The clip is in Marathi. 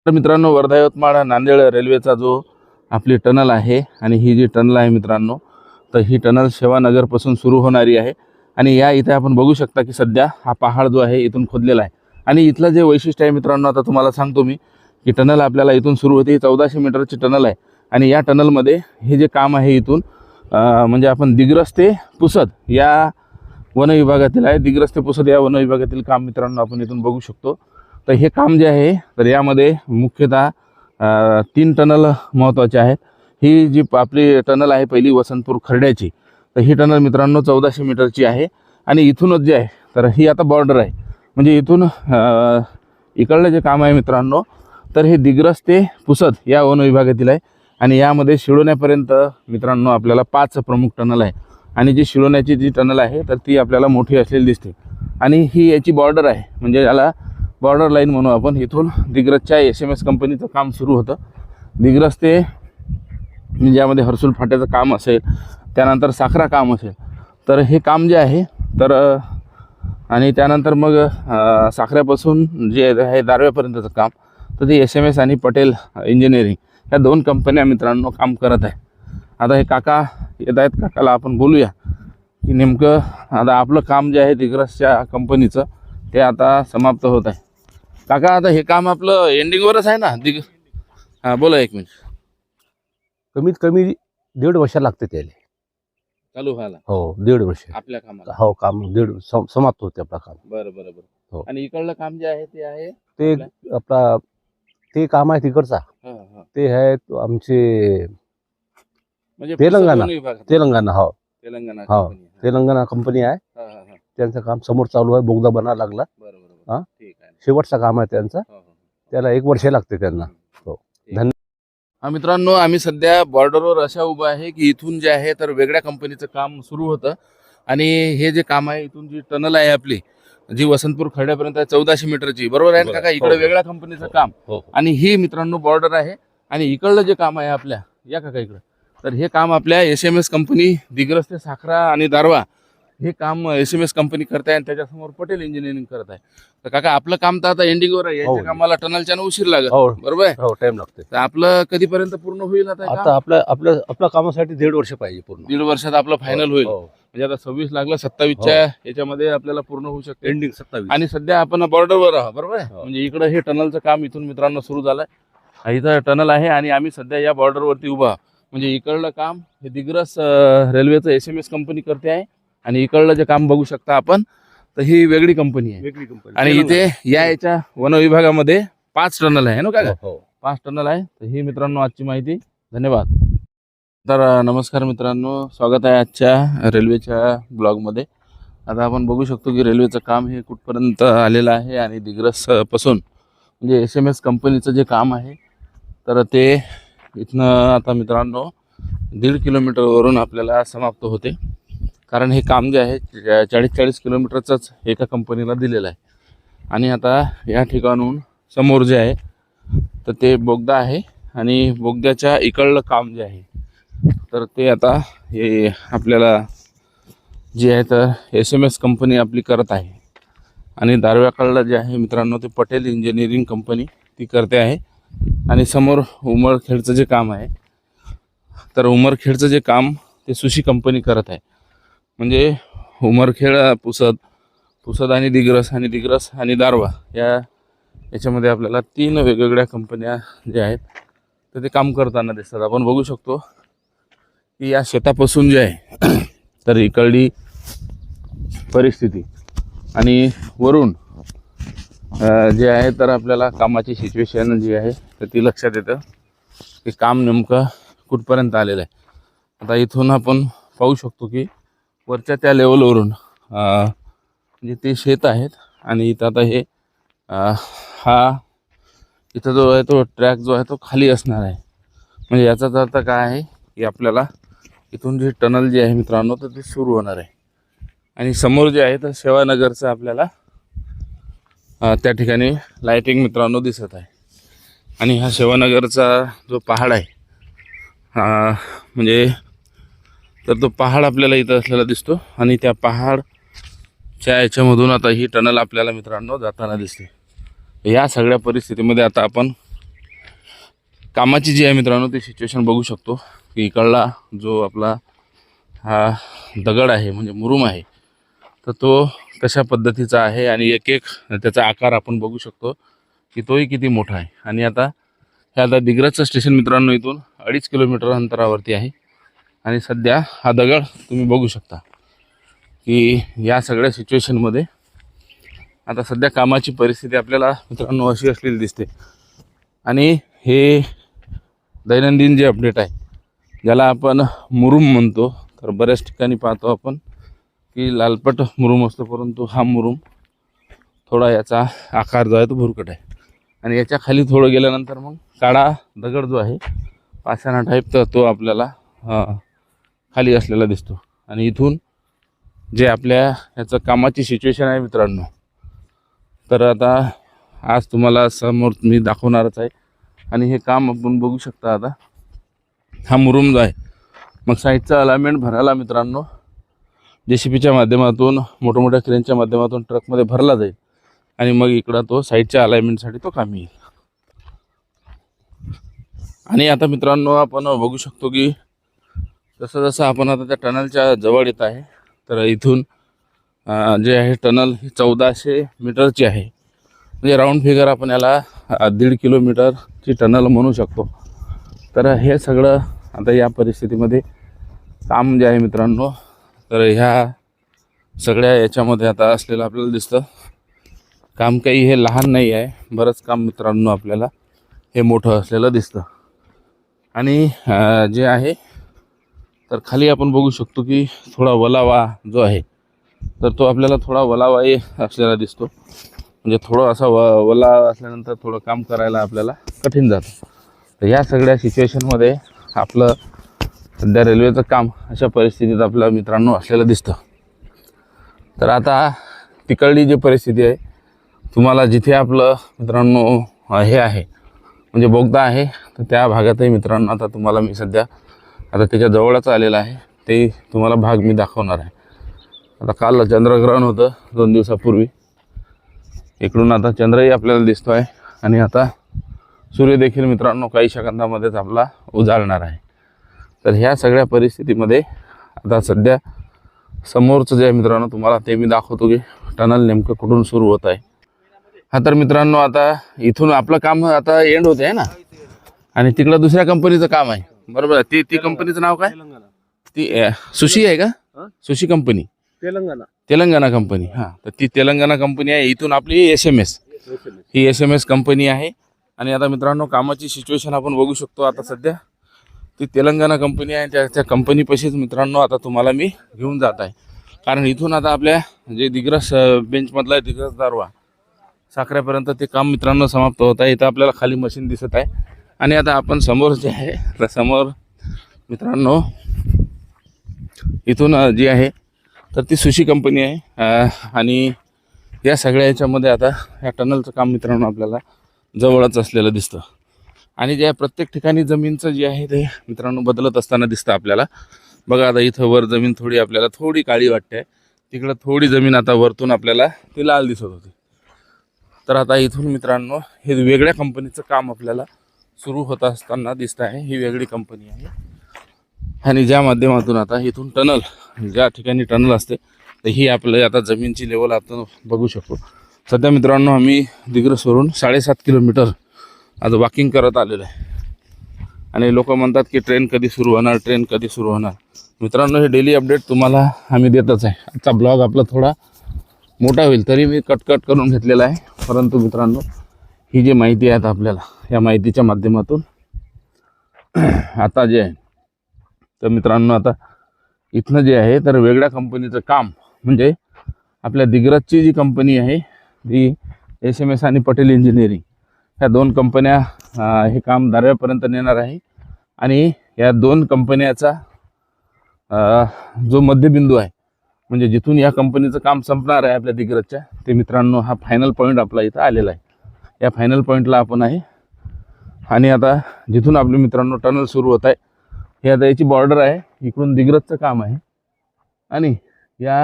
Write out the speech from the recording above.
तर मित्रांनो, वर्धा यवतमाळ नांदेड रेल्वेचा जो आपली टनल आहे आणि ही जी टनल आहे मित्रांनो, तर ही टनल सेवानगरपासून सुरू होणारी आहे. आणि या इथे आपण बघू शकता की सध्या हा पहाड जो आहे इथून खोदलेला आहे. आणि इथलं जे वैशिष्ट्य आहे मित्रांनो, आता तुम्हाला सांगतो मी की टनल आपल्याला इथून सुरू होते. 1400 मीटरची टनल आहे. आणि या टनलमध्ये हे जे काम आहे इथून म्हणजे आपण दिग्रस ते पुसद या वन विभागातील आहे. दिग्रस ते पुसद या वन विभागातील काम मित्रांनो आपण इथून बघू शकतो. तर हे काम जे आहे तर यामध्ये मुख्यतः 3 टनल महत्त्वाचे आहेत. ही जी आपली टनल आहे पहिली वसंतपूर खर्ड्याची, तर ही टनल मित्रांनो 1400 मीटरची आहे. आणि इथूनच जे आहे तर ही आता बॉर्डर आहे. म्हणजे इथून इकडलं जे काम आहे मित्रांनो, तर हे दिग्रस ते पुसद या वन विभागातील आहे. आणि यामध्ये शिळोण्यापर्यंत मित्रांनो आपल्याला 5 प्रमुख टनल आहे. आणि जी शिळोण्याची जी टनल आहे तर ती आपल्याला मोठी असलेली दिसते. आणि ही याची बॉर्डर आहे, म्हणजे याला बॉर्डर लाईन म्हणू आपण. इथून दिग्रसच्या SMS कंपनीचं काम सुरू होतं. दिग्रस ते ज्यामध्ये हर्सुल फाट्याचं काम असेल, त्यानंतर साखरा काम असेल, तर हे काम जे आहे तर आणि त्यानंतर मग साखऱ्यापासून जे आहे दारव्यापर्यंतचं काम, तर ते SMS आणि पटेल इंजिनिअरिंग या 2 कंपन्या मित्रांनो काम करत आहे. आता हे काका येत आहेत, काकाला आपण बोलूया की नेमकं आता आपलं काम जे आहे दिग्रसच्या कंपनीचं ते आता समाप्त होत आहे. काका, आता हे काम आपलं एंडिंगवरच आहे ना? हां, बोला एक मिनिट. कमीत कमी 1.5 वर्ष लागते त्याला चालू व्हायला हो. 1.5 वर्ष आपल्या कामाला. हो. काम 1.5 समाप्त होते आपलं काम. बरं बरं बरं. हो. आणि इकडलं काम जे आहे ते आहे ते आपला ते काम आहे तिकडचा. हां हां. ते आहे आमचे म्हणजे तेलंगणा. पुसद वन विभाग. तेलंगणा. हो. तेलंगणा हो. कंपनी. तेलंगणा कंपनी आहे. हां हां हां. त्यांचं काम समोर चालू आहे. बोगदा बनायला लागला. बरं बरं हां. बरं. ठीक आहे. शेवटचं काम आहे त्यांचं. हो हो. त्याला 1 वर्ष लागते त्यांना. हो. धन्यवाद. हा मित्रांनो, आम्ही सध्या बॉर्डरवर अशा उभं आहे की इथून जे आहे तर वेगळ्या कंपनीचं काम सुरू होतं. आणि हे जे काम आहे इथून जी टनल आहे आपली, जी वसंतपूर खर्ड्यापर्यंत आहे 1400 मीटरची, बरोबर आहे काका? इकडे वेगळ्या कंपनीचं काम. आणि ही मित्रांनो बॉर्डर आहे. आणि इकडलं जे काम आहे आपल्या या काका इकडं, तर हे काम आपल्या SMS कंपनी दिग्रस ते साखरा आणि दारवा हे काम SMS कंपनी करत आहे. आणि त्याच्यासमोर पटेल इंजिनिअरिंग करत आहे. तर काका, आपलं काम तर आता एंडिंगवर आहे. याच्या कामाला टनलच्या उशीर लागत, बरोबर आहे? हो. टाइम लागते. तर आपलं कधीपर्यंत पूर्ण होईल आता? आता आपल्या कामासाठी 1.5 वर्ष पाहिजे पूर्ण. 1.5 वर्षात आपलं फायनल होईल. म्हणजे आता 26 लागलं, 27च्या याच्यामध्ये आपल्याला पूर्ण होऊ शकते. एंडिंग 27. आणि सध्या आपण बॉर्डरवर आहोत, बरोबर आहे? म्हणजे इकडं हे टनलचं काम इथून मित्रांनो सुरू झालंय. इथं टनल आहे आणि आम्ही सध्या या बॉर्डरवरती उभा आहोत. म्हणजे इकडलं काम हे दिग्रस रेल्वेचं SMS कंपनी करते आहे. आणि इकडलं जे काम बघू शकता आपण, तर ही वेगळी कंपनी आहे. आणि इथे याच्या वन विभागामध्ये 5 टनल आहे ना का? 5 टनल आहे. तर ही मित्रांनो आजची माहिती. धन्यवाद. तर नमस्कार मित्रांनो, स्वागत आहे आजच्या रेल्वेच्या ब्लॉगमध्ये. आता आपण बघू शकतो की रेल्वेचं काम हे कुठपर्यंत आलेलं आहे. आणि दिग्रस पासून म्हणजे SMS कंपनीचं जे काम आहे तर ते इथनं आता मित्रांनो 1.5 किलोमीटरवरून आपल्याला समाप्त होते. कारण हे काम जे आहे 40 किलोमीटरचंच एका कंपनीला दिलेलं आहे. आणि आता या ठिकाणून समोर जे आहे तर ते बोगदा आहे. आणि बोगद्याच्या इकडलं काम जे आहे तर ते आता हे आपल्याला जे आहे तर SMS कंपनी आपली करत आहे. आणि दारव्याकडलं जे आहे मित्रांनो ते पटेल इंजिनिअरिंग कंपनी ती करते आहे. आणि समोर उमरखेडचं जे काम आहे तर उमरखेडचं जे काम ते सुशी कंपनी करत आहे. म्हणजे उमरखेड पुसद आणि दिग्रस आणि दारवा याच्यामध्ये आपल्याला 3 वेगवेगळ्या कंपन्या ज्या आहेत तर ते काम करताना दिसतात. आपण बघू शकतो की या शेतापासून जे आहे तर इकडली परिस्थिती आणि वरून जे आहे तर आपल्याला कामाची सिच्युएशन जी आहे तर ती लक्षात येतं की काम नेमकं कुठपर्यंत आलेलं आहे. आता इथून आपण पाहू शकतो की वरच्या त्या लेवलवरून म्हणजे ते शेत आहेत. आणि इथं आता हे हा इथं जो आहे तो ट्रॅक जो आहे तो खाली असणार आहे. म्हणजे याचाच अर्थ काय आहे की आपल्याला इथून जी टनल जी आहे मित्रांनो तर ती सुरू होणार आहे. आणि समोर जे आहे तर सेवानगरचं आपल्याला त्या ठिकाणी लाईटिंग मित्रांनो दिसत आहे. आणि हा सेवानगरचा जो पहाड आहे म्हणजे तर तो पहाड आपल्याला इथं असलेला दिसतो. आणि त्या पहाडच्या याच्यामधून आता ही टनल आपल्याला मित्रांनो जाताना दिसते. या सगळ्या परिस्थितीमध्ये आता आपण कामाची जी आहे मित्रांनो ती सिच्युएशन बघू शकतो की इकडला जो आपला हा दगड आहे म्हणजे मुरुम आहे तर तो कशा पद्धतीचा आहे आणि एक एक त्याचा आकार आपण बघू शकतो की तोही किती मोठा आहे. आणि आता हे आता दिग्रजचं स्टेशन मित्रांनो इथून 2.5 किलोमीटर अंतरावरती आहे. आणि सध्या हा दगड तुम्ही बघू शकता की या सगळ्या सिच्युएशनमध्ये आता सध्या कामाची परिस्थिती आपल्याला मित्रांनो अशी असलेली दिसते. आणि हे दैनंदिन जे अपडेट आहे ज्याला आपण मुरुम म्हणतो तर बऱ्याच ठिकाणी पाहतो आपण की लालपट मुरुम असतो, परंतु हा मुरुम थोडा याचा आकार जो आहे तो भुरकट आहे. आणि याच्या खाली थोडं गेल्यानंतर मग काळा दगड जो आहे पाषाणा टाईप तर तो आपल्याला खाली असलेला दिसतो. आणि इथून जे आपल्या याचं कामाची सिच्युएशन आहे मित्रांनो तर आता आज तुम्हाला समोर मी दाखवणारच आहे. आणि हे काम आपण बघू शकता. आता हा मुरुम जो आहे मग साईडचा अलाइनमेंट भरायला मित्रांनो JCBच्या माध्यमातून मोठमोठ्या क्रेनच्या माध्यमातून ट्रकमध्ये भरला जाईल आणि मग इकडं तो साईडच्या अलाइनमेंटसाठी तो कामी येईल. आणि आता मित्रांनो आपण बघू शकतो की जसं जसं आपण आता त्या टनलच्या जवळ येत आहे तर इथून जे आहे टनल ही 1400 मीटरची आहे. म्हणजे राऊंड फिगर आपण याला 1.5 किलोमीटरची टनल म्हणू शकतो. तर हे सगळं आता या परिस्थितीमध्ये काम जे आहे मित्रांनो तर ह्या सगळ्या याच्यामध्ये आता असलेलं आपल्याला दिसतं. काम काही हे लहान नाही आहे, बरंच काम मित्रांनो आपल्याला हे मोठं असलेलं दिसतं. आणि जे आहे तर खाली आपण बघू शकतो की थोडा वलावा जो आहे तर तो आपल्याला थोडा वलावाही असलेला दिसतो. म्हणजे थोडं असा वला असल्यानंतर थोडं काम करायला आपल्याला कठीण जातं. तर या सगळ्या सिच्युएशनमध्ये आपलं सध्या रेल्वेचं काम अशा परिस्थितीत आपल्या मित्रांनो असलेलं दिसतं. तर आता तिकडली जी परिस्थिती आहे तुम्हाला जिथे आपलं मित्रांनो हे आहे म्हणजे बोगदा आहे तर त्या भागातही मित्रांनो आता तुम्हाला मी सध्या आता त्याच्या जवळच आलेलं आहे ते तुम्हाला भाग मी दाखवणार आहे. आता काल चंद्रग्रहण होतं 2 दिवसापूर्वी. इकडून आता चंद्रही आपल्याला दिसतो आहे आणि आता सूर्य देखील मित्रांनो काही सेकंदामध्येच आपला उजाळणार आहे. तर ह्या सगळ्या परिस्थितीमध्ये आता सध्या समोरचं जे आहे मित्रांनो तुम्हाला ते मी दाखवतो की टनल नेमकं कुठून सुरू होत आहे. हा तर मित्रांनो आता इथून आपलं काम आता एंड होते आहे ना आणि तिकडं दुसऱ्या कंपनीचं काम आहे बरोबर. ती कंपनीचं नाव काय? ती सुशी आहे का? Sushi company Telangana company. हां तर ती तेलंगणा कंपनी आहे. इथून आपली SMS ही SMS कंपनी आहे. आणि आता मित्रांनो कामाची सिच्युएशन आपण बघू शकतो. आता सध्या ती तेलंगणा कंपनी आहे त्या कंपनीपाशीच मित्रांनो आता तुम्हाला मी घेऊन जात आहे. कारण इथून आता आपल्या जे दिग्रस बेंचमधला आहे दिग्रस दारवा साखऱ्यापर्यंत ते काम मित्रांनो समाप्त होत आहे. इथं आपल्याला खाली मशीन दिसत आहे. आणि आता आपण समोर जे आहे तर समोर मित्रांनो इथून जी आहे तर ती सुशी कंपनी आहे. आणि या सगळ्या याच्यामध्ये आता या टनलचं काम मित्रांनो आपल्याला जवळच असलेलं दिसतं. आणि ज्या प्रत्येक ठिकाणी जमीनचं जे आहे ते मित्रांनो बदलत असताना दिसतं आपल्याला. बघा आता इथं वर जमीन थोडी आपल्याला थोडी काळी वाटते, तिकडं थोडी जमीन आता वरतून आपल्याला ती लाल दिसत होती. तर आता इथून मित्रांनो हे वेगळ्या कंपनीचं काम आपल्याला सुरू होत असताना दिसतं आहे. ही वेगळी कंपनी आहे आणि ज्या माध्यमातून आता इथून टनल ज्या ठिकाणी टनल असते तर ही आपलं आता जमीनची लेवल आपण बघू शकतो. सध्या मित्रांनो आम्ही दिग्रसवरून 7.5 किलोमीटर आज वॉकिंग करत आलेलो आहे. आणि लोक म्हणतात की ट्रेन कधी सुरू होणार. मित्रांनो हे डेली अपडेट तुम्हाला आम्ही देतच आहे. आजचा ब्लॉग आपला थोडा मोठा होईल तरी मी कट करून घेतलेला आहे. परंतु मित्रांनो ही जी माहिती आहे आता आपल्याला या माहितीच्या माध्यमातून आता जे आहे तर मित्रांनो आता इथनं जे आहे तर वेगळ्या कंपनीचं काम म्हणजे आपल्या दिग्रजची जी कंपनी आहे ती SMS आणि पटेल इंजिनिअरिंग ह्या 2 कंपन्या हे काम दारव्यापर्यंत नेणार आहे. आणि या 2 कंपन्याचा जो मध्यबिंदू आहे म्हणजे जिथून या कंपनीचं काम संपणार आहे आपल्या दिग्रजच्या ते मित्रांनो हा फायनल पॉईंट आपला इथं आलेला आहे. या फायनल पॉईंटला आपण आहे. आणि आता जिथून आपले मित्रांनो टनल सुरू होत आहे हे आता याची बॉर्डर आहे. इकडून दिग्रजचं काम आहे आणि या